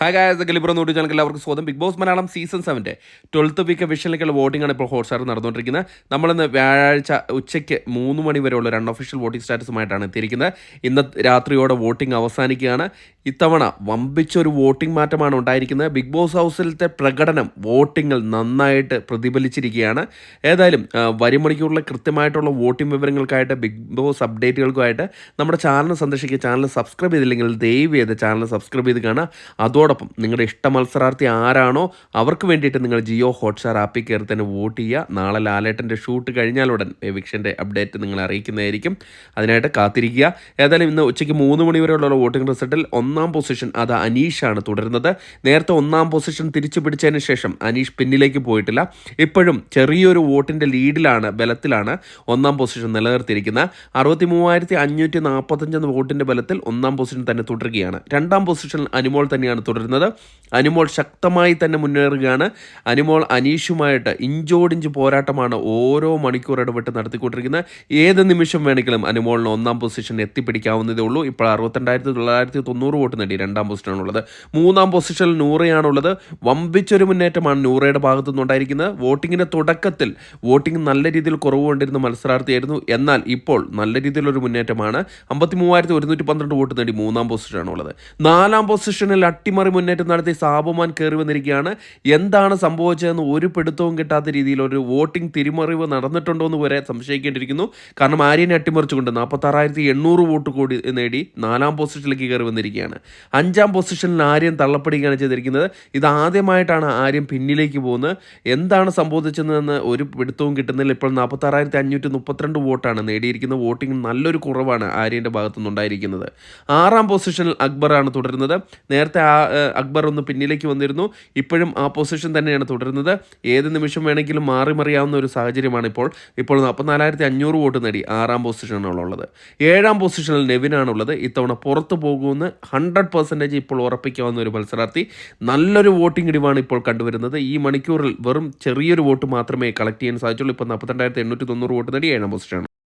Hi guys, ഗലിബ്രോ note channel എല്ലാവർക്കും സ്വാഗതം. Bigg Boss Malayalam season 7 12th week വിഷനിലേക്കുള്ള വോട്ടിംഗ് ആണ് ഇപ്പോൾ ഹോട്ട്സ്റ്റാർ നടന്നുകൊണ്ടിരിക്കുന്നത്. നമ്മളിന്ന് വ്യാഴാഴ്ച ഉച്ചയ്ക്ക് 3 മണി വരെയുള്ള ഒരു അൺഒഫീഷ്യൽ വോട്ടിംഗ് സ്റ്റാറ്റസുമായിട്ടാണ് എത്തിയിരിക്കുന്നത്. ഇന്ന് രാത്രിയോടെ വോട്ടിംഗ് അവസാനിക്കുകയാണ്. ഇത്തവണ വമ്പിച്ചൊരു വോട്ടിംഗ് മാറ്റമാണ് ഉണ്ടായിരിക്കുന്നത്. ബിഗ് ബോസ് ഹൗസിലത്തെ പ്രകടനം വോട്ടിങ്ങിൽ നന്നായിട്ട് പ്രതിഫലിച്ചിരിക്കുകയാണ്. ഏതായാലും വരും മണിക്കൂറിലെ കൃത്യമായിട്ടുള്ള വോട്ടിംഗ് വിവരങ്ങൾക്കായിട്ട് ബിഗ് ബോസ് അപ്ഡേറ്റുകൾക്കുമായിട്ട് നമ്മുടെ ചാനൽ സന്ദർശിക്കുക. ചാനൽ സബ്സ്ക്രൈബ് ചെയ്തില്ലെങ്കിൽ ദയവ് ചെയ്ത് ചാനൽ സബ്സ്ക്രൈബ് ചെയ്ത് കാണുക. അതോടൊപ്പം നിങ്ങളുടെ ഇഷ്ട മത്സരാർത്ഥി ആരാണോ അവർക്ക് വേണ്ടിയിട്ട് നിങ്ങൾ ജിയോ ഹോട്ട്സ്റ്റാർ ആപ്പിൽ കയറി തന്നെ വോട്ട് ചെയ്യുക. നാളെ ലാലേട്ടൻ്റെ ഷൂട്ട് കഴിഞ്ഞാലുടൻ എവിക്ഷൻ്റെ അപ്ഡേറ്റ് നിങ്ങളെ അറിയിക്കുന്നതായിരിക്കും. അതിനായിട്ട് കാത്തിരിക്കുക. ഏതായാലും ഇന്ന് ഉച്ചയ്ക്ക് 3 മണി വരെയുള്ള വോട്ടിംഗ് റിസൾട്ടിൽ 1ാം പൊസിഷൻ അത് അനീഷാണ് തുടരുന്നത്. നേരത്തെ 1ാം പൊസിഷൻ തിരിച്ചു പിടിച്ചതിന് ശേഷം അനീഷ് പിന്നിലേക്ക് പോയിട്ടില്ല. ഇപ്പോഴും ചെറിയൊരു വോട്ടിൻ്റെ ലീഡിലാണ്, ബലത്തിലാണ് 1ാം പൊസിഷൻ നിലനിർത്തിയിരിക്കുന്നത്. 63,545 വോട്ടിൻ്റെ ബലത്തിൽ 1ാം പൊസിഷൻ തന്നെ തുടരുകയാണ്. 2ാം പൊസിഷനിൽ അനുമോൾ തന്നെയാണ് തുടരുന്നത്. അനുമോൾ ശക്തമായി തന്നെ മുന്നേറുകയാണ്. അനുമോൾ അനീഷുമായിട്ട് ഇഞ്ചോടിഞ്ച് പോരാട്ടമാണ് ഓരോ മണിക്കൂർ ഇടവിട്ട് നടത്തിക്കൊണ്ടിരിക്കുന്നത്. ഏത് നിമിഷം വേണമെങ്കിലും അനുമോളിന് 1ാം പൊസിഷൻ എത്തിപ്പിടിക്കാവുന്നതേ ഉള്ളൂ. ഇപ്പോൾ 62,990 വോട്ട് നേടി 2ാം പൊസിഷനാണുള്ളത്. 3ാം പൊസിഷനിൽ നൂറയാണുള്ളത്. വമ്പിച്ചൊരു മുന്നേറ്റമാണ് നൂറയുടെ ഭാഗത്തു നിന്നുണ്ടായിരിക്കുന്നത്. വോട്ടിങ്ങിൻ്റെ തുടക്കത്തിൽ വോട്ടിംഗ് നല്ല രീതിയിൽ കുറവ് കൊണ്ടിരുന്ന മത്സരാർത്ഥിയായിരുന്നു. എന്നാൽ ഇപ്പോൾ നല്ല രീതിയിലൊരു മുന്നേറ്റമാണ്. 53,112 വോട്ട് നേടി 3ാം പൊസിഷനാണുള്ളത്. 4ാം പൊസിഷനിൽ അട്ടിമറി മുന്നേറ്റം നടത്തി സാബുമാൻ കയറി വന്നിരിക്കുകയാണ്. എന്താണ് സംഭവിച്ചതെന്ന് ഒരു പിടുത്തവും കിട്ടാത്ത രീതിയിൽ ഒരു വോട്ടിംഗ് തിരിമറിവ് നടന്നിട്ടുണ്ടോ എന്ന് വരെ സംശയിക്കേണ്ടിയിരിക്കുന്നു. കാരണം ആര്യനെ അട്ടിമറിച്ചുകൊണ്ട് 46,800 വോട്ട് കൂടി നേടി 4ാം പൊസിഷനിലേക്ക് കയറി വന്നിരിക്കുകയാണ്. 5ാം പൊസിഷനിൽ ആര്യൻ തള്ളപ്പെടുകയാണ് ചെയ്തിരിക്കുന്നത്. ഇതാദ്യമായിട്ടാണ് ആര്യൻ പിന്നിലേക്ക് പോകുന്നത്. എന്താണ് സംഭവിച്ചതെന്ന് ഒരു പിടുത്തവും കിട്ടുന്നില്ല. ഇപ്പോൾ 46,532 വോട്ടാണ് നേടിയിരിക്കുന്നത്. വോട്ടിംഗ് നല്ലൊരു കുറവാണ് ആര്യൻ്റെ ഭാഗത്തുനിന്നുണ്ടായിരിക്കുന്നത്. 6ാം പൊസിഷനിൽ അക്ബറാണ് തുടരുന്നത്. നേരത്തെ അക്ബർ ഒന്ന് പിന്നിലേക്ക് വന്നിരുന്നു. ഇപ്പോഴും ആ പൊസിഷൻ തന്നെയാണ് തുടരുന്നത്. ഏത് നിമിഷം വേണമെങ്കിലും മാറി മറിയാവുന്ന ഒരു സാഹചര്യമാണ് ഇപ്പോൾ 44,500 വോട്ട് നേടി 6ാം പൊസിഷനാണുള്ളത്. 7ാം പൊസിഷനിൽ നെവിനാണുള്ളത്. ഇത്തവണ പുറത്തു പോകുമെന്ന് 100% ഇപ്പോൾ ഉറപ്പിക്കാവുന്ന ഒരു മത്സരാർത്ഥി. നല്ലൊരു വോട്ടിംഗ് ഇടിവാണ് ഇപ്പോൾ കണ്ടുവരുന്നത്. ഈ മണിക്കൂറിൽ വെറും ചെറിയൊരു വോട്ട് മാത്രമേ കളക്ട് ചെയ്യാൻ സാധിച്ചുള്ളൂ. ഇപ്പോൾ 42,890 വോട്ട് നേടി 7ാം പൊസിഷനാണ്.